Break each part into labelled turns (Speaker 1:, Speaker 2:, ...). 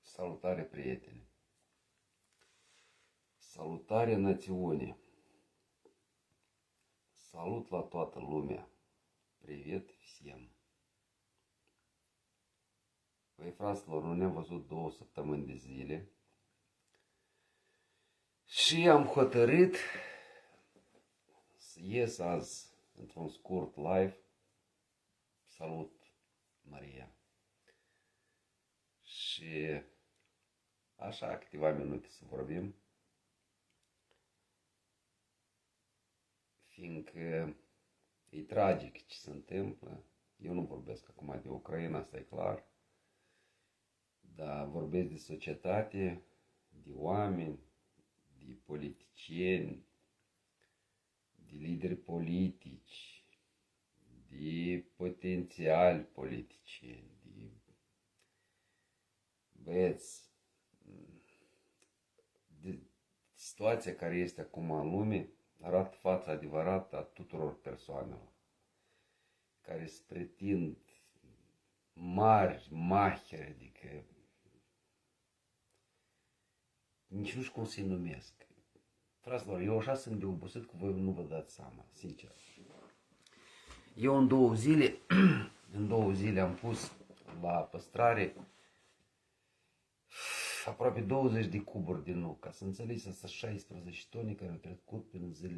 Speaker 1: Salutare, prieteni! Salutare, națiune! Salut la toată lumea! Привет всем! Păi, fraților, nu ne-am văzut 2 săptămâni de zile și am hotărât să ies azi într-un scurt live. Salut, Maria! Și așa câteva minute să vorbim, fiindcă e tragic ce se întâmplă. Eu nu vorbesc acum de Ucraina, asta e clar, dar vorbesc de societate, de oameni, de politicieni, de lideri politici, de potențiali politicieni, de situația care este acum în lume arată fața adevărată a tuturor persoanelor care se pretind mari, maheri, adică nici nu știu cum să-i numesc. Fraților, eu așa sunt de obosit că voi nu vă dați seama, sincer. Eu în 2 zile am pus la păstrare aproape 20 de cuburi de nuc, ca să înțelegeți, asta 16 tone care au trecut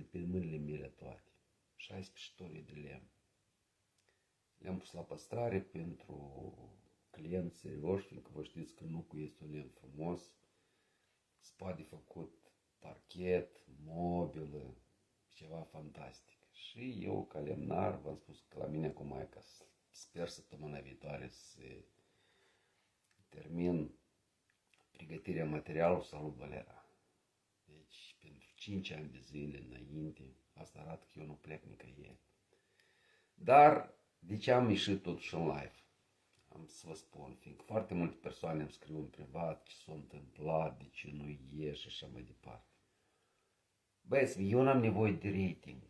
Speaker 1: pe mâinile mele toate. 16 tone de lemn. Le-am pus la păstrare pentru clienți serioși, fiindcă vă știți că nucul este un lemn frumos, spate făcut parchet, mobilă, ceva fantastic. Și eu, ca lemnar, v-am spus că la mine acum e ca sper săptămâna viitoare să termin pregătirea materialului. Salut, Valera! Deci, pentru 5 ani de zile înainte, asta arată că eu nu plec nicăieri. Dar, de ce am ieșit totuși în live? Am să vă spun, fiindcă foarte multe persoane îmi scriu în privat ce s-a întâmplat, de ce nu ieși și așa mai departe. Băieți, eu n-am nevoie de rating.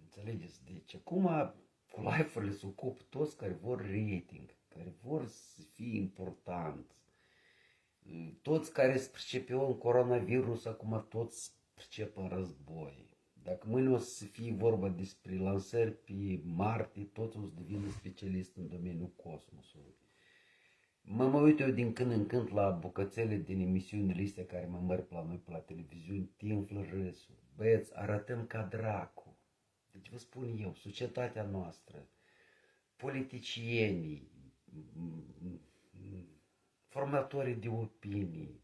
Speaker 1: Înțelegeți? Deci, acum, cu live-urile se ocupă toți care vor rating, care vor să fie importanți. Toți care se pricepe în coronavirus, acum toți pricep în război. Dacă mâine o să fie vorba despre lansări pe Marte, toți o să devină specialist în domeniul cosmosului. Mă uit eu din când în când la bucățele din emisiunile astea care mă merg la noi pe la televiziune, te umflă râsul. Băieți, arătăm ca dracu. Deci vă spun eu, societatea noastră, politicienii, formatorii de opinii,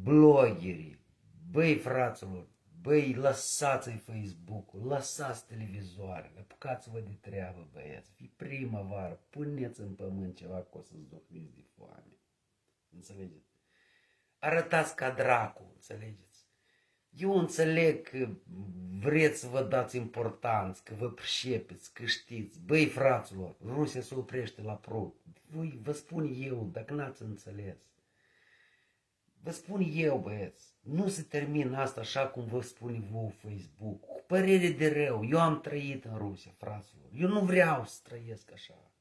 Speaker 1: bloggerii, băi, fraților, băi, lăsați-i Facebook-ul, lăsați televizoarele, apucați-vă de treabă, băieți, fi primăvară, puneți în pământ ceva că o să-ți dohniți de foame. Înțelegeți? Arătați ca dracu, înțelegeți? Eu înțeleg că vreți să vă dați importanță, că vă pricepeți, că știți. Băi, fraților, Rusia se oprește la prut. Vă spun eu, dacă n-ați înțeles. Vă spun eu, băieți, nu se termină asta așa cum vă spune voi Facebook. Cu părere de rău, eu am trăit în Rusia, fraților. Eu nu vreau să trăiesc așa.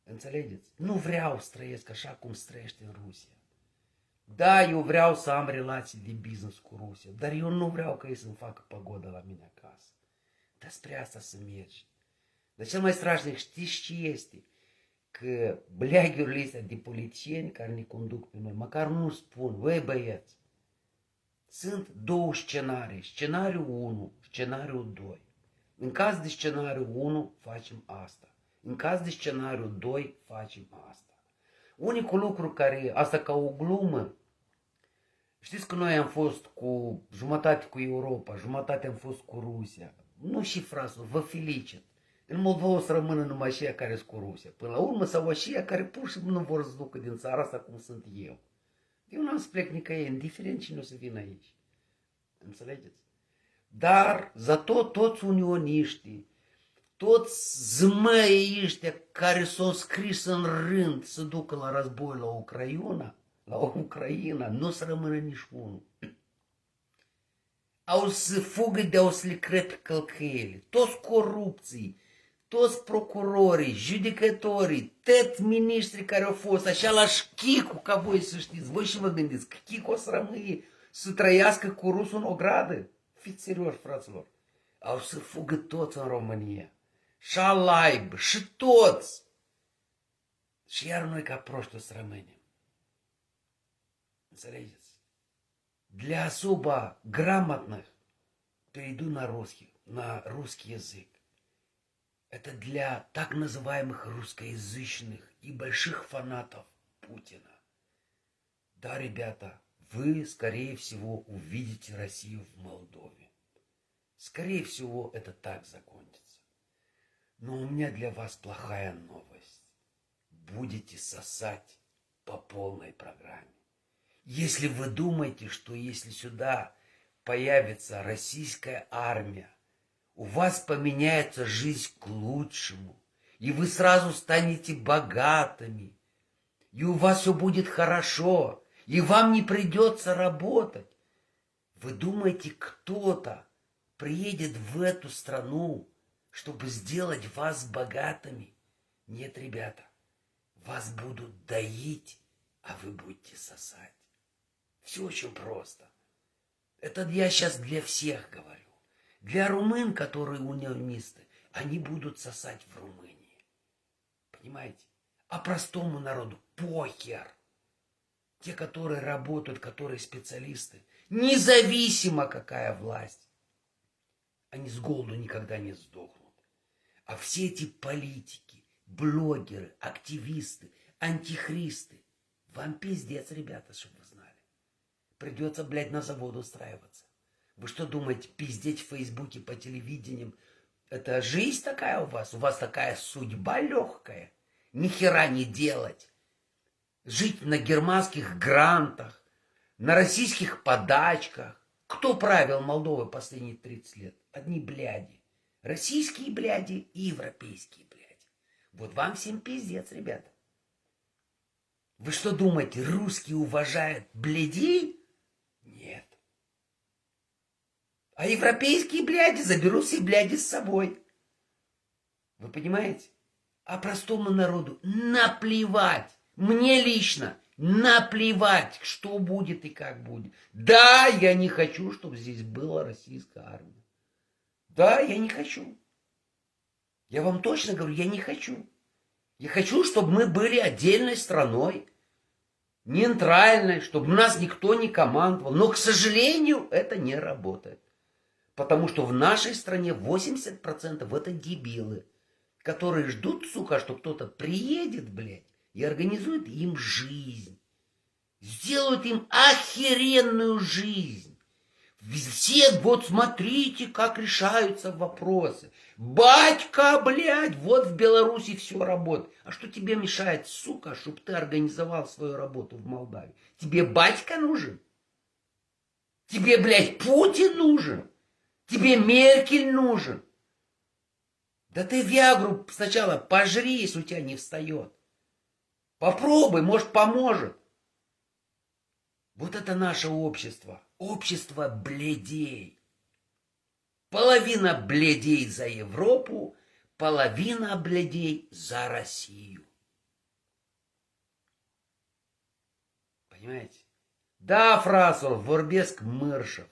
Speaker 1: Înțelegeți? Nu vreau să trăiesc așa cum se trăiește în Rusia. Da, eu vreau să am relații de business cu Rusia, dar eu nu vreau ca ei să-mi facă pagodă la mine acasă. Dar spre asta să mergi. Dar cel mai strașnic, știți ce este? Că bleaghiurile astea de politicieni care ne conduc pe noi, măcar nu spun, băi, băieți, sunt 2 scenarii, scenariul 1, scenariul 2. În caz de scenariul 1 facem asta, în caz de scenariul 2 facem asta. Unicul lucru care, asta ca o glumă, știți că noi am fost cu jumătate cu Europa, jumătate am fost cu Rusia. Nu și fraților, vă felicit. În Moldova o să rămână numai aceia care sunt cu Rusia. Până la urmă, sau aceia care pur și simplu nu vor să ducă din țara asta cum sunt eu. Eu n-am să plec nicăieri, indiferent cine o să vină aici. Înțelegeți? Dar, zato toți unioniștii, toți zmăii ăștia care s-au scris în rând să ducă la război la Ucraina, nu să rămână nici unul. au să fugă de o să le crepe călcăiele. Toți corupții, toți procurorii, judecătorii, toți miniștrii care au fost, așa la Chicu, ca voi să știți, voi și vă gândiți că Chicu o să rămâie să trăiască cu rusul în ogradă? Fiți serioși, fraților. Au să fugă toți în România. Și alaib, și toți. Și iar noi ca proști o să rămânem. Înțelegeți? Для особо грамотных перейду на русский язык. Это для так называемых русскоязычных и больших фанатов Путина. Да, ребята, вы, скорее всего, увидите Россию в Молдове. Скорее всего, это так закончится. Но у меня для вас плохая новость. Будете сосать по полной программе. Если вы думаете, что если сюда появится российская армия, у вас поменяется жизнь к лучшему, и вы сразу станете богатыми, и у вас все будет хорошо, и вам не придется работать. Вы думаете, кто-то приедет в эту страну, чтобы сделать вас богатыми? Нет, ребята, вас будут доить, а вы будете сосать. Все очень просто. Это я сейчас для всех говорю. Для румын, которые унионисты, они будут сосать в Румынии. Понимаете? А простому народу похер. Те, которые работают, которые специалисты, независимо какая власть, они с голоду никогда не сдохнут. А все эти политики, блогеры, активисты, антихристы, вам пиздец, ребята, чтобы вы знали. Придется, блядь, на завод устраиваться. Вы что думаете, пиздеть в Фейсбуке, по телевидениям, это жизнь такая у вас? У вас такая судьба легкая? Ни хера не делать. Жить на германских грантах, на российских подачках. Кто правил Молдовой последние 30 лет? Одни бляди. Российские бляди и европейские бляди. Вот вам всем пиздец, ребята. Вы что думаете, русские уважают блядей? Нет. А европейские бляди заберут все бляди с собой. Вы понимаете? А простому народу наплевать. Мне лично наплевать, что будет и как будет. Да, я не хочу, чтобы здесь была российская армия. Да, я не хочу. Я вам точно говорю, я не хочу. Я хочу, чтобы мы были отдельной страной, нейтральной, чтобы нас никто не командовал. Но, к сожалению, это не работает. Потому что в нашей стране 80% это дебилы, которые ждут, сука, что кто-то приедет, блядь, и организует им жизнь. Сделают им охеренную жизнь. Все, вот смотрите, как решаются вопросы. Батька, блядь, вот в Беларуси все работает. А что тебе мешает, сука, чтобы ты организовал свою работу в Молдавии? Тебе батька нужен? Тебе, блядь, Путин нужен? Тебе Меркель нужен? Да ты Виагру сначала пожри, если у тебя не встает. Попробуй, может, поможет. Вот это наше общество. Общество блядей. Половина блядей за Европу, половина блядей за Россию. Понимаете? Да, фразă, vorbesc Mărșov.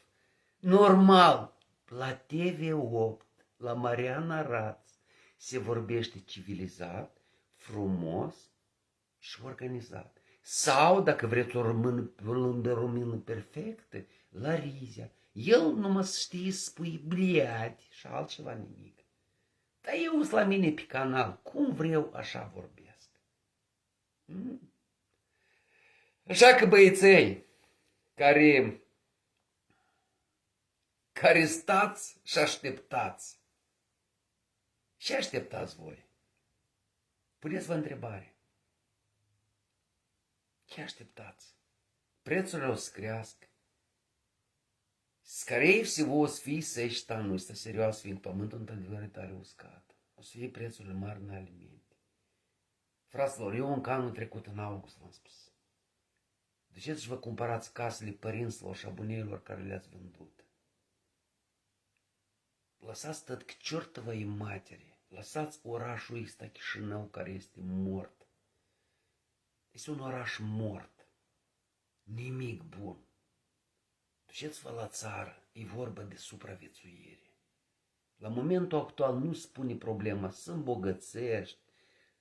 Speaker 1: Normal, la TV8, la Mariana Raț, se vorbește civilizat, frumos și organizat. Sau, dacă vreți o limbă română perfectă, la Rizia. El numai știe să spui bliadi și altceva nimic. Dar eu sunt la mine pe canal, cum vreau, așa vorbesc. Așa că băieței, care stați și așteptați. Ce așteptați voi? Puneți-vă întrebare. Ce așteptați? Prețurile o să crească. Скорее всего, o să fie sește anul ăsta serios, fiind pământul într-adevăr tare uscat. O să fie prețurile mari în alimente. Fraților, eu încă anul trecut, în august, v-am spus. Duceți și vă cumpărați casele părinților și abuneilor care le-ați vândut. lăsați tot к чертовой materi. Lăsați orașul ăsta Chișinău care este mort. Este un oraș mort. Nimic bun. Duceți-vă la țară, e vorba de supraviețuire. La momentul actual nu spune problema să îmbogățești,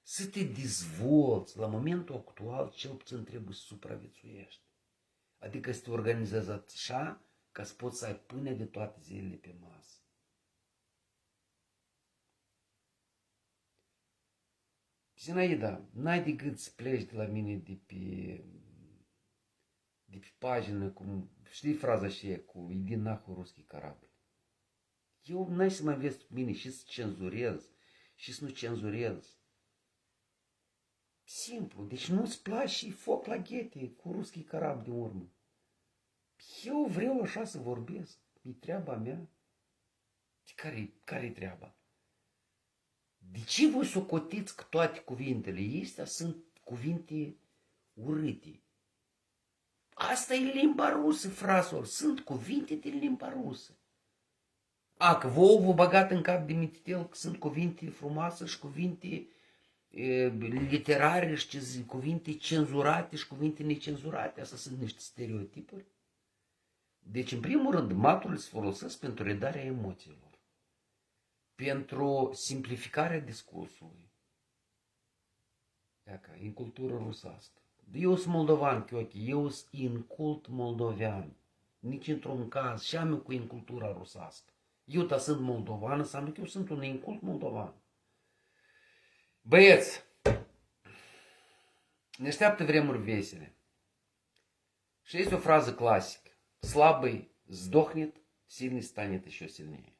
Speaker 1: să te dezvolți. La momentul actual cel puțin trebuie să supraviețuiești. Adică să te organizezi așa ca să poți să ai pâine de toate zilele pe masă. Zinaida, n-ai de gând să pleci de la mine de pe pagină, cum știi fraza și cu "Idi nahul ruski carabil". Eu n-ai să mai vezi pe mine și să cenzurez și să nu cenzurez. Simplu, deci nu-ți place și foc la ghete cu ruski carabil de urmă. Eu vreau așa să vorbesc, e treaba mea. Care-i treaba? De ce voi socotiți că toate cuvintele astea sunt cuvinte urâte? Asta e limba rusă, fraților, sunt cuvinte din limba rusă. Că vouă vă băgat în cap de mititel că sunt cuvinte frumoase și cuvinte literare și cuvinte cenzurate și cuvinte necenzurate. Astea sunt niște stereotipuri. Deci, în primul rând, maturile se folosesc pentru redarea emoțiilor. Pentru simplificarea discursului. Iaca, în cultură rusească. Eu sunt moldovan, Chiochi, eu sunt incult moldovean. Nici într-un caz, și am eu cu incultura rusească. Eu sunt moldovan, înseamnă că eu sunt un incult moldovan. Băieți, ne așteaptă vremuri vesele. Și este o frază clasică. Slabый сдохнет, сильный станет еще сильнее.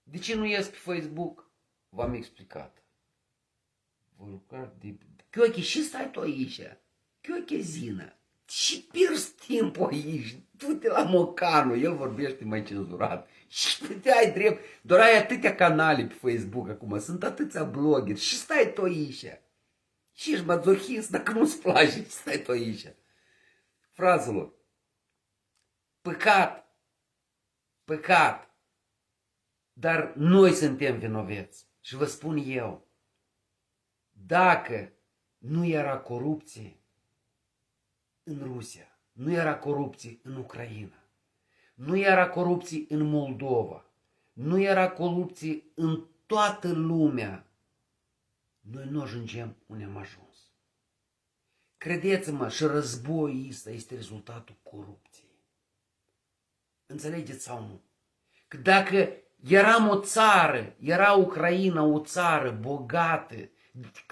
Speaker 1: De ce nu ies pe Facebook? V-am explicat. Chiochi, și stai tu aici? Chiochi Zina. Și pierzi timpul aici. Du-te la Mocanu, el vorbește mai cenzurat. Și te ai drept. Doar ai atâtea canale pe Facebook acum. Sunt atâția blogeri. Și stai tu aici. Și ești mazohist dacă nu-ți place. Stai tu aici. Fraților. Păcat. Păcat. Dar noi suntem vinoveți. Și vă spun eu. Dacă nu era corupție în Rusia, nu era corupție în Ucraina, nu era corupție în Moldova, nu era corupție în toată lumea, noi nu ajungem unde am ajuns. Credeți-mă, și războiul ăsta este rezultatul corupției. Înțelegeți sau nu? Că dacă eram o țară, era Ucraina o țară bogată,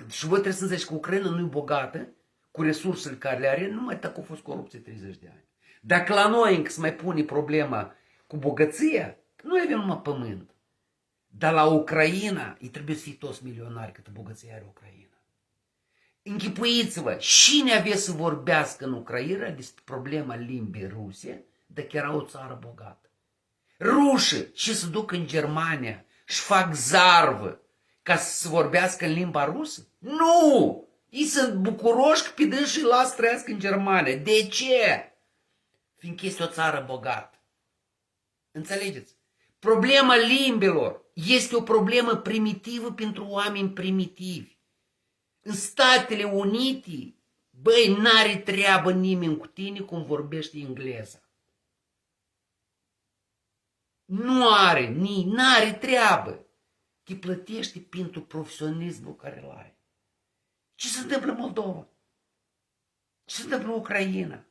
Speaker 1: și voi trebuie să înțelegi că Ucraina nu e bogată, cu resursele care le are, numai dacă a fost corupție 30 de ani. Dacă la noi încă se mai pune problema cu bogăția, noi avem numai pământ. Dar la Ucraina îi trebuie să fie toți milionari câtă bogăție are Ucraina. Închipuiți-vă, cine avea să vorbească în Ucraina despre problema limbii ruse, dacă era o țară bogată? Rușii și se duc în Germania și fac zarvă ca să se vorbească în limba rusă? Nu! Ei sunt bucuroși că pe dânsii las trăiască în Germania. De ce? Fiindcă este o țară bogată. Înțelegeți? Problema limbilor este o problemă primitivă pentru oameni primitivi. În Statele Unite, băi, n-are treabă nimeni cu tine cum vorbești engleza. Nu are, n-are treabă. Te plătește pentru profesionismul care îl ai. Ce se întâmplă în Moldova? Ce se întâmplă în Ucraina?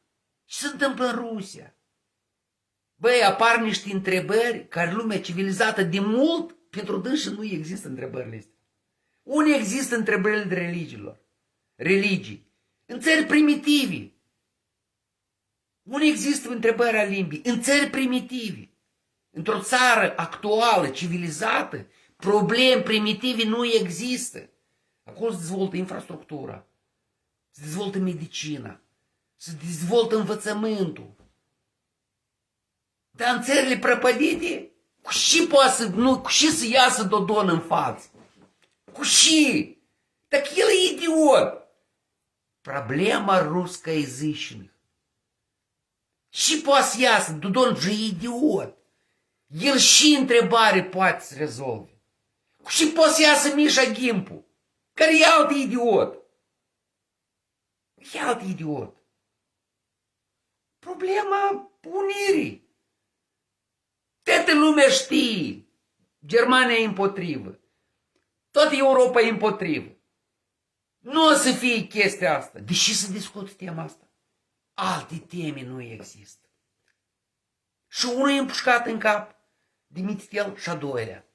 Speaker 1: Ce se întâmplă în Rusia? Băi, apar niște întrebări care lumea civilizată de mult, pentru dânsă nu există întrebările astea. Unde există întrebările de religii? În țări primitive. Unde există întrebarea limbii? În țări primitive. Într-o țară actuală, civilizată, probleme primitive nu există. Acolo se dezvoltă infrastructura, se dezvoltă medicina, se dezvoltă învățământul. Dar în țările prăpădite, cu și să iasă Dodon în față? Cu și? Dacă el e idiot. Problema русскоязычных. Și poate să iasă, Dodon же idiot. El și întrebare poate să rezolve. Și poate să iasă Mișa Gimpu, care e alt idiot. E alt idiot. Problema unirii. Toată lumea știe. Germania e împotrivă. Toată Europa e împotrivă. Nu o să fie chestia asta. Deși să discut tema asta? Alte teme nu există. Și unul e împușcat în cap de Mittel și a doilea.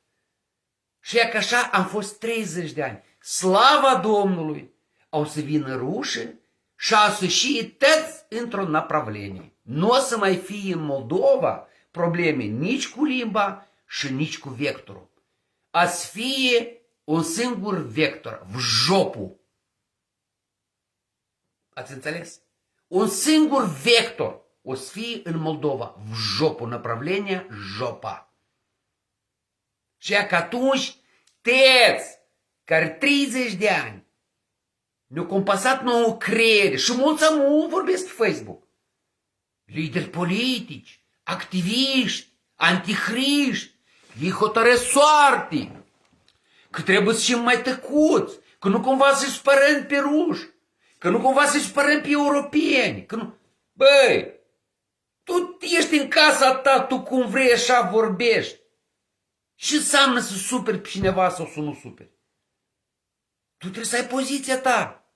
Speaker 1: Și e că așa am fost 30 de ani. Slava Domnului! Au să vină rușii și au să și tăți într-o направление. Nu o să mai fie în Moldova probleme nici cu limba și nici cu vectorul. A să fie un singur vector, в жопу. Ați înțeles? Un singur vector o să fie în Moldova, в жопу, направление жопа. Și că atunci, tăți, care 30 de ani, ne-au compasat nouă creiere și mulți amu vorbesc pe Facebook. Lideri politici, activiști, antihriști, ei hotărăsc soarte, că trebuie să fim mai tăcuți, că nu cumva să-i supărăm pe ruși, că nu cumva să-i supărăm pe europeni, că nu... Băi, tu ești în casa ta, tu cum vrei așa vorbești. Și înseamnă să superi pe cineva sau să nu superi. Tu trebuie să ai poziția ta.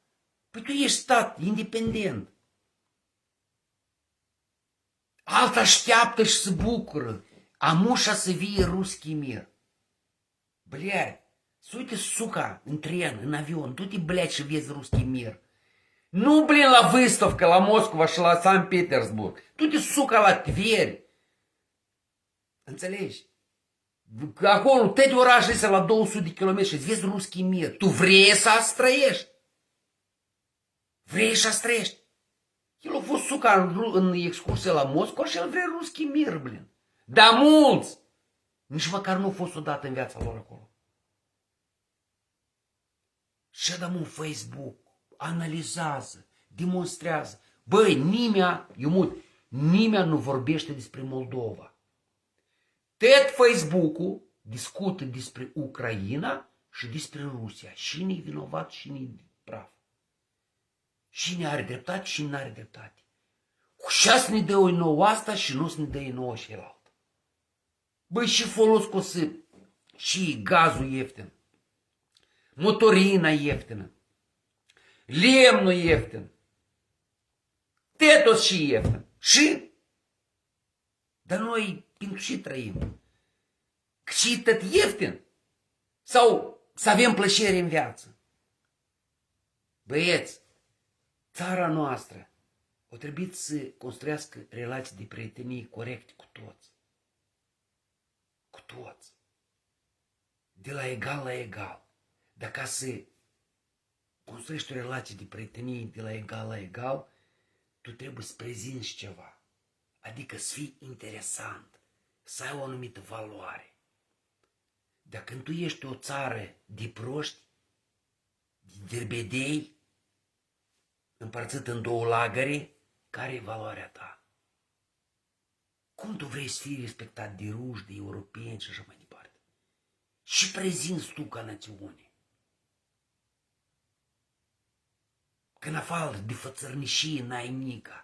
Speaker 1: Păi tu ești stat independent. Alta așteaptă și se bucură. Amușa să vie ruski mir. Блядь, uite suca în tren, în avion, du-te, блядь, și vezi ruski mir. Nu, blin, la Vâstovca, la Moscova și la San Petersburg. Du-te, suca, la Tveri. Înțelegi? Acolo, toate orașele astea la 200 de kilometri și vezi ruski mir. Tu vrei să trăiești? Vrei să trăiești? El a fost suca în excursie la Moscova și el vrea ruski mir, blin. Dar mulți! Nici măcar nu a fost odată în viața lor acolo. Și dăm un Facebook, analizează, demonstrează. Băi, nimeni nu vorbește despre Moldova. Tot Facebook-ul discută despre Ucraina și despre Rusia. Cine-i vinovat, cine-i praf. Cine are dreptate, cine n-are dreptate. Cu ce să ne dă o nouă asta și nu să ne dă nouă și el altă. Băi, și folos cu să și gazul ieftin, motorina ieftină, lemnul ieftin, tetos și ieftin. Și? Dar noi pentru ce trăim? Că și tot ieftin? Sau să avem plăcere în viață? Băieți, țara noastră o trebuie să construiască relații de prietenie corecte cu toți. Cu toți. De la egal la egal. Dar ca să construiești o relație de prietenie de la egal la egal, tu trebuie să prezinți ceva. Adică să fii interesant, să ai o anumită valoare. Dar când tu ești o țară de proști, de derbedei, împărțit în două lagăre, care e valoarea ta? Cum tu vrei să fii respectat de ruși, de europeni și așa mai departe? Și prezinți tu ca națiune. Că în afară de fățărnișie n-ai nica.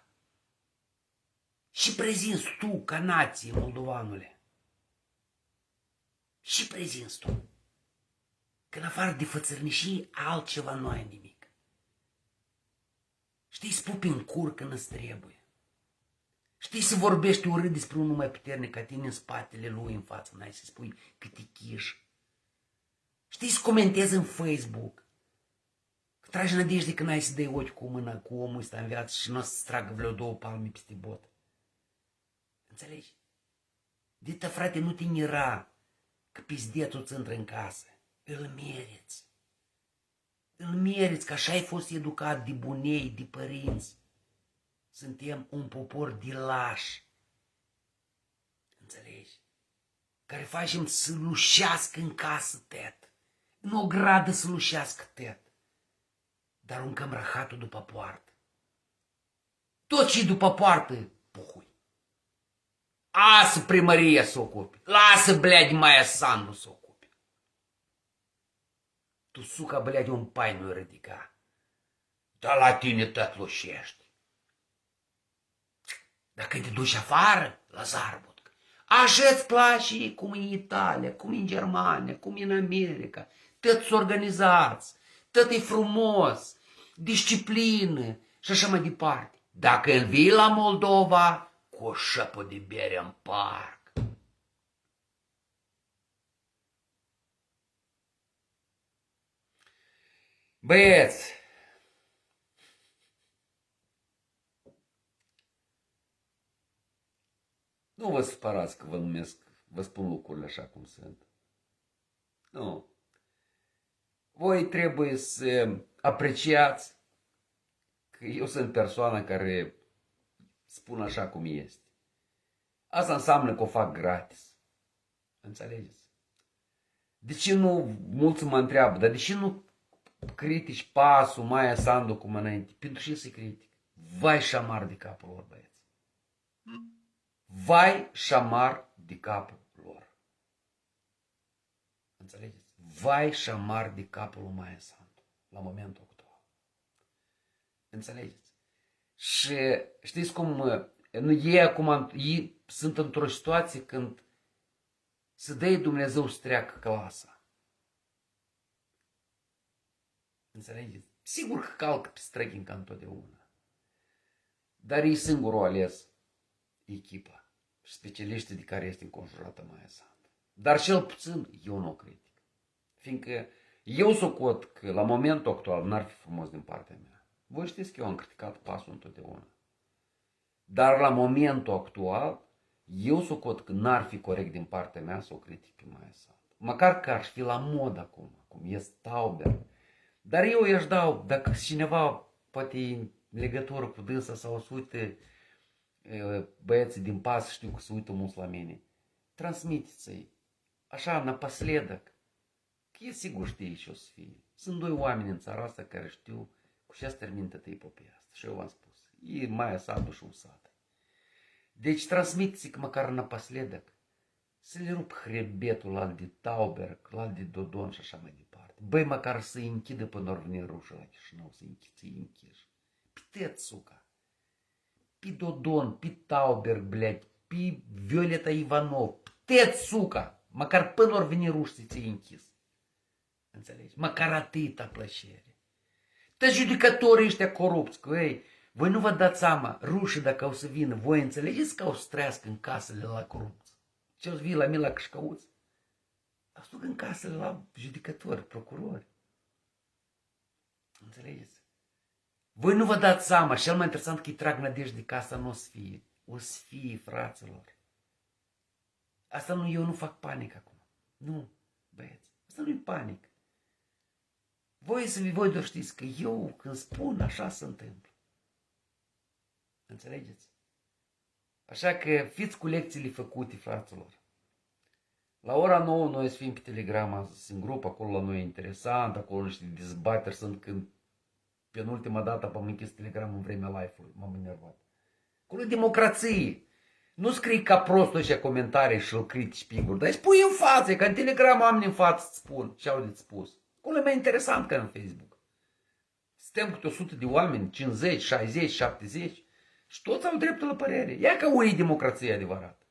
Speaker 1: Și prezinți tu ca nație, moldovanule. Și prezinți tu. Că în afară de fățărnișie altceva nu ai nimic. Știi să pupi în cur când îți trebuie. Știi să vorbești urât despre unul mai puternic ca tine în spatele lui, în față, n-ai să spui că te chiși. Știi să comentezi în Facebook. Că tragi nădejde că n-ai să dai ochi cu mâna cu omul ăsta în viață și nu o să-ți tragă vreo 2 palme peste bot. Înțelegi? Dita, frate, nu te mira că pizdetul îți intră în casă. Îl meriți. Îl meriți, că așa ai fost educat de bunei, de părinți. Suntem un popor de lași. Înțelegi? Care facem să lușească în casă tet. În o gradă să lușească tet. Dar aruncăm rahatul după poartă. Tot ce după poartă, puhui. Lasă primăria să ocupe. Lasă, блядь, Maia Sandu să ocupe. Tu, suca, блядь, un pai nu-i ridica. Dar la tine tot lușești. Dacă te duci afară, la Zarbutcă, așa îți place cum e în Italia, cum e în Germania, cum e în America. Tot organizați, tot e frumos, disciplină și așa mai departe. Dacă vii la Moldova, cu o șapă de bere în parc. Băieți, nu vă supărați că vă numesc, vă spun lucrurile așa cum sunt. Nu. Voi trebuie să apreciați că eu sunt persoana care spun așa cum este. Asta înseamnă că o fac gratis. Înțelegeți? De ce nu, mulți mă întreabă, dar de ce nu critici pasul Maia Sandu cum înainte? Pentru ce să-i critic? Vai șamar de capul lor, băieți. Vai șamar de capul lor. Înțelegeți? Vai șamar de capul lui Maia Sandu la momentul actual. Înțelegeți? Și știți cum ei acum ei sunt într-o situație când să dă Dumnezeu să treacă clasa. Înțelegeți? Sigur că calcă pe străghin ca întotdeauna. Dar ei singur au ales echipa și specialiștii de care este înconjurată Maia Sandu. Dar cel puțin eu nu o critic. Fiindcă eu socot că la momentul actual n-ar fi frumos din partea mea. Voi știți că eu am criticat pasul întotdeauna. Dar la momentul actual, eu socot că n-ar fi corect din partea mea să o critic pe Maia Sandu. Măcar că ar fi la mod acum, cum e Tauber. Dar eu i-aș dau, dacă cineva poate în legătură cu dânsa sau să uite băieții din pas, știu că se uită mulți la mine, transmiteți-i, așa, напоследок, că e sigur știe ce o să fie. Sunt doi oameni în țara asta care știu cu ce se termină toată epopia asta. Și eu v-am spus, e Maia Sandu și un sat. Deci transmiteți că măcar напоследок să le rup hrebetul la de Tauber, la de Dodon și așa mai departe. Băi, măcar să-i închidă până ori vine rușă la Chișinău, să-i închiși. Piteți, suca. Pe Dodon, pe Tauber, blядь, pe Violeta Ivanov, piteți, suca. Măcar până ori vine rușă să-i închis. Înțelegi? Măcar atâta plăcere. Toți judecătorii ăștia corupți, că ei, voi nu vă dați seama, rușii dacă o să vină, voi înțelegeți că o să trăiască în casele la corupți. Ce o să vii la mine la Câșcăuți? Dar duc în casele la judecători, procurori. Înțelegeți? Voi nu vă dați seama, cel mai interesant că îi trag nădejde de casa nu o să fie. O să fie, fraților. Asta nu, eu nu fac panic acum. Nu, băieți, asta nu-i panic. Voi doar știți că eu când spun așa se întâmplă. Înțelegeți? Așa că fiți cu lecțiile făcute, fraților. La ora 9 noi să fim pe Telegram astăzi în grup, acolo la noi e interesant, acolo niște dezbateri sunt când penultima dată am închis Telegram în vremea live-ului, m-am enervat. Acolo e democrație. Nu scrii ca prostul ăștia comentarii și îl critici pe Igor, dar îi spui în față, că în Telegram oamenii în față îți spun ce au de spus. Acolo e mai interesant ca în Facebook. Suntem câte 100 de oameni, 50, 60, 70 și toți au dreptul la părere. Ia că unii democrație adevărat.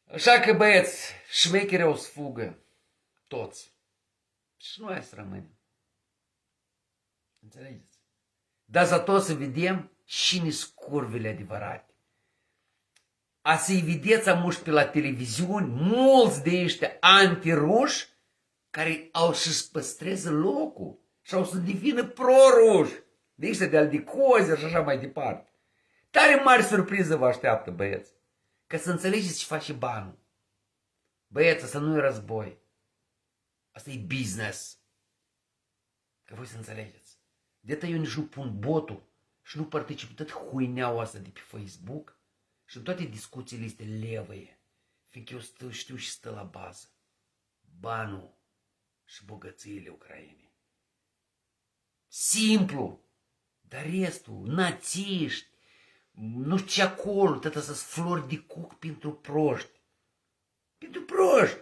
Speaker 1: Așa că băieți, șmecherii o să fugă. Toți. Și noi să rămânem. Înțelegeți? Dar za tot să vedem cine scurvile adevărate. A să-i vedeți amuși pe la televiziuni mulți de ăștia antiruși care au să-și păstreze locul și au să devină pro-ruși. De ăștia de-al de Cozer și așa mai departe. Tare mare surpriză vă așteaptă, băieți. Ca să înțelegeți ce face banul. Băieți, asta nu e război. Asta e business. Că voi să înțelegeți. De-atât eu nici nu pun botul și nu particip tot huineaua asta de pe Facebook și în toate discuțiile este levăie. Fiindcă eu știu și stă la bază. Banul și bogățiile Ucrainei. Simplu. Dar restul, națiști, nu știu ce acolo, tătă să-s flori de cuc pentru proști. Pentru proști.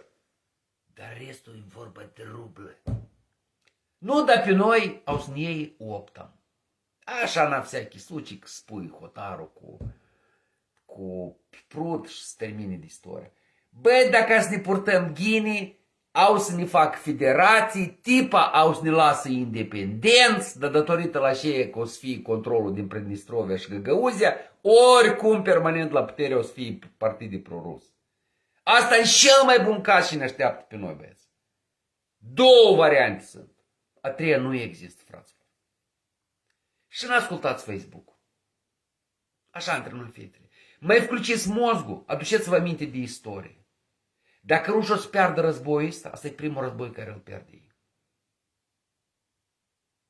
Speaker 1: Dar restul e vorba de ruble. Nu, dar pe noi au să ne iei 8 ani. Așa na всякий случай spui hotarul cu prut și să termine de istorie. Băi, dacă să ne purtăm ghinii, au să ne fac federații, tipa au să ne lasă independenți, dar datorită la șeie că o să fie controlul din Prednistrovia și Găgăuzia, oricum permanent la putere o să fie partide pro-rus. Asta e cel mai bun caz și ne așteaptă pe noi, băieți. Două variante sunt. A treia nu există, fraților. Și nu ascultați Facebook-ul. Așa între noi, fetele. Mai включiți mozgul, aduceți-vă aminte de istorie. Dacă rușii o să piardă războiul ăsta, asta e primul război care îl pierde ei.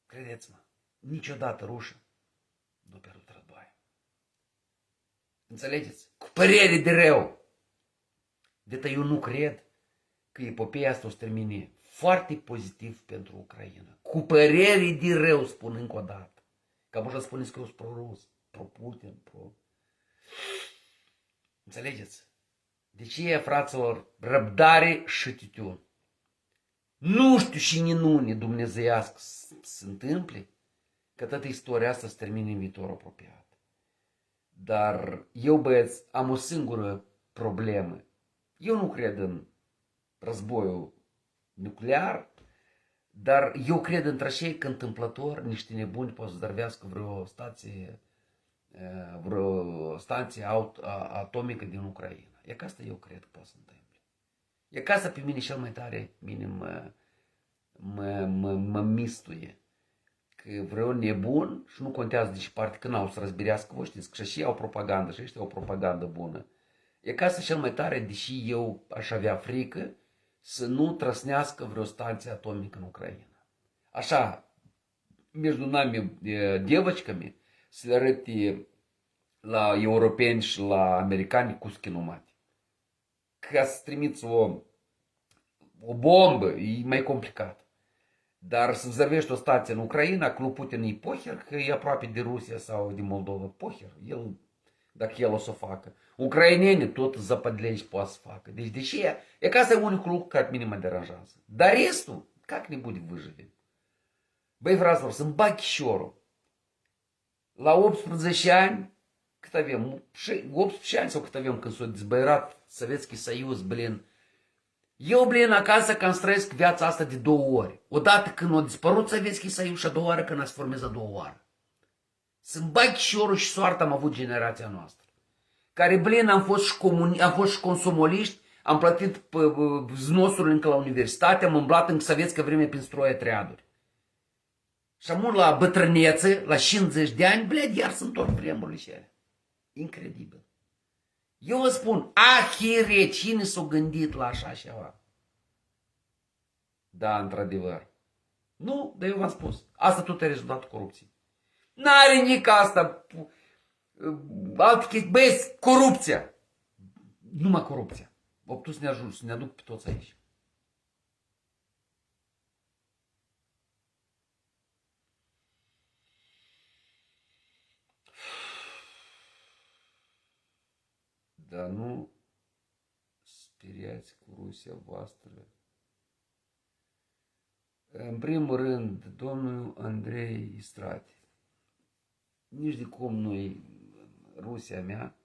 Speaker 1: Credeți-mă, niciodată rușii nu pierdut război. Înțelegeți? Cu părere de rău. De-atât eu nu cred că epopeea asta o să termine foarte pozitiv pentru Ucraina. Cu părere de rău, spun încă o dată. Că așa spuneți că eu sunt pro-rus, pro-Putin, pro... Înțelegeți? Deci e, fraților, răbdare și titiun. Nu știu și ne dumnezeiască să se întâmple că toată istoria asta se termine în viitor apropiat. Dar eu, băieți, am o singură problemă. Eu nu cred în războiul nuclear, dar eu cred într-așa că întâmplător niște nebuni pot să zdărvească vreo stație atomică din Ucraina. E ca asta eu cred că poate să întâmple. E ca asta pe mine cel mai tare mă mistuie. Că vreau nebun și nu contează de ce parte, că n-au să răzbirească, vă știți, că și au propagandă și ăștia au propagandă bună. E ca să cel mai tare, deși eu aș avea frică, să nu trăsnească vreo stație atomică în Ucraina. Așa, между нами девочками, să le arăte la europeni și la americani cu schinomate. Ca să trimiți o bombă, e mai complicat. Dar să zărvești o stație în Ucraina, că lui Putin e poher, că e aproape de Rusia sau de Moldova, poher. Dacă el o să o facă. Ucrainenii tot zapădlești poate să facă. Deci de ce e ca asta e unicul lucru care minim mă deranjează. Dar restul, как не будет выживем? Băi, fraților, să-mi bag chișorul. La 18 ani, cât avem? 18 ani sau cât avem când s-a dezbăierat Sovietski Союз, blin. Eu, blin, acasă cam străiesc viața asta de 2 ori. Odată când a dispărut Sovietski Союз și a doua oară când a se format a doua oară. Să-mi bag chișorul și soarta am avut generația noastră. Care, blin, am fost și consumoliști, am plătit znosuri încă la universitate, am umblat în sovietska vreme prin stroie triaduri. Și am la bătrânețe, la 50 de ani, bled, iar se întorc vremurile și alea. Incredibil. Eu vă spun, ahire, cine s-a gândit la așa ceva? Da, într-adevăr. Nu, dar eu v-am spus. Asta tot e rezultatul corupției. N-are nici asta. Alte chestii. Băieți, corupția. Numai corupția. Optu să ne ajut, să ne aduc pe toți aici. Dar nu speriați cu Rusia voastră. În primul rând, domnul Andrei Istrate. Nici de cum nu-i Rusia mea,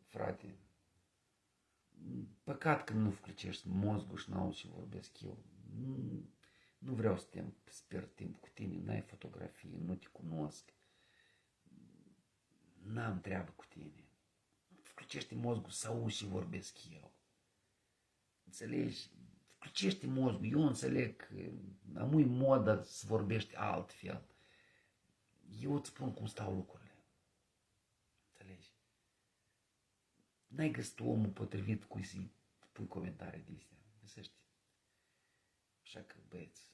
Speaker 1: frate. Păcat că nu включești mozgul și n-auzi ce vorbesc eu. Nu vreau să pierd timp cu tine, n-ai fotografii, nu te cunosc. N-am treabă cu tine. Включește mozgul să auzi ce vorbesc eu. Înțelegi? Включește mozgul. Eu înțeleg că am modă să vorbești altfel. Eu îți spun cum stau lucrurile. Înțelegi? N-ai găsit omul potrivit cu să pui comentarii de astea. Găsești. Așa că, băieți,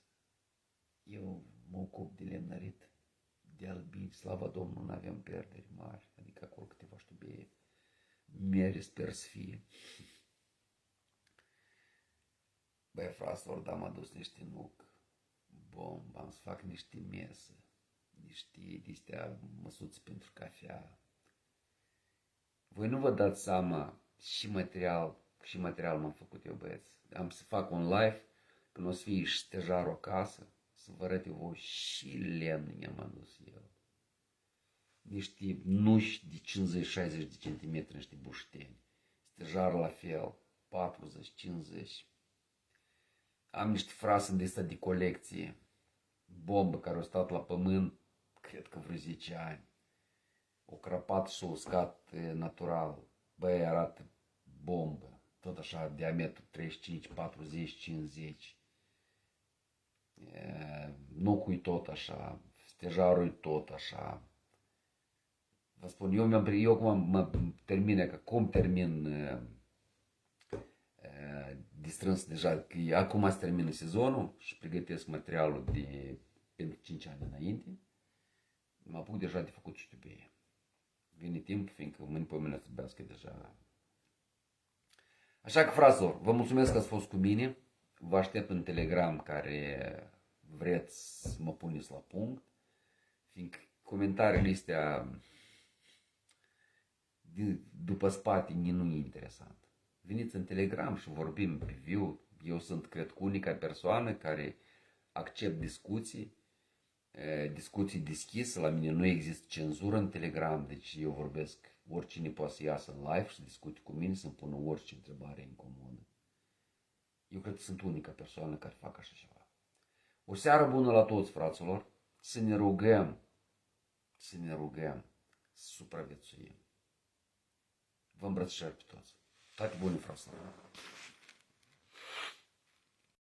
Speaker 1: eu mă ocup de lemnărit, de albit, slava Domnului, n-avem pierderi mari, adică acolo câteva ștubie mere sper să fie. Băi, fraților, da, m-a dus niște nuc, bomb, am să fac niște mese, niște de-astea măsuți pentru cafea. Voi nu vă dați seama și material m-am făcut eu, băieți. Am să fac un live când o să fie stejarul acasă, să vă arăt eu voi și lemn i-am adus eu. Niște nuși de 50-60 de centimetri, niște bușteni. Stejar la fel, 40-50. Am niște frase de astea de colecție. Bombă care au stat la pământ, cred că vreo 10 ani. O crăpat și o uscat natural. Băi, arată bombă. Tot așa, diametru 35, 40, 50. Nucul tot așa. Stejarul tot așa. Vă spun, eu cum mă termin, că cum termin de strâns deja, că acum se termină sezonul și pregătesc materialul pentru 5 ani înainte, mă apuc deja de făcut știubie. Vine timp, fiindcă mâine pe mine trebuiască deja. Așa că, fraților, vă mulțumesc că ați fost cu mine. Vă aștept în Telegram care vreți să mă puneți la punct, fiindcă comentariile astea după spate nu e interesant. Veniți în Telegram și vorbim pe viu. Eu sunt, cred, unica persoană care accept discuții deschise. La mine nu există cenzură în Telegram, deci eu vorbesc, oricine poate să iasă în live și să discute cu mine, să-mi pună orice întrebare incomodă. Eu cred că sunt unica persoană care fac așa ceva. O seară bună la toți, fraților, să ne rugăm, să supraviețuim. Vă îmbrățișări pe toți. Toate bune, fraților.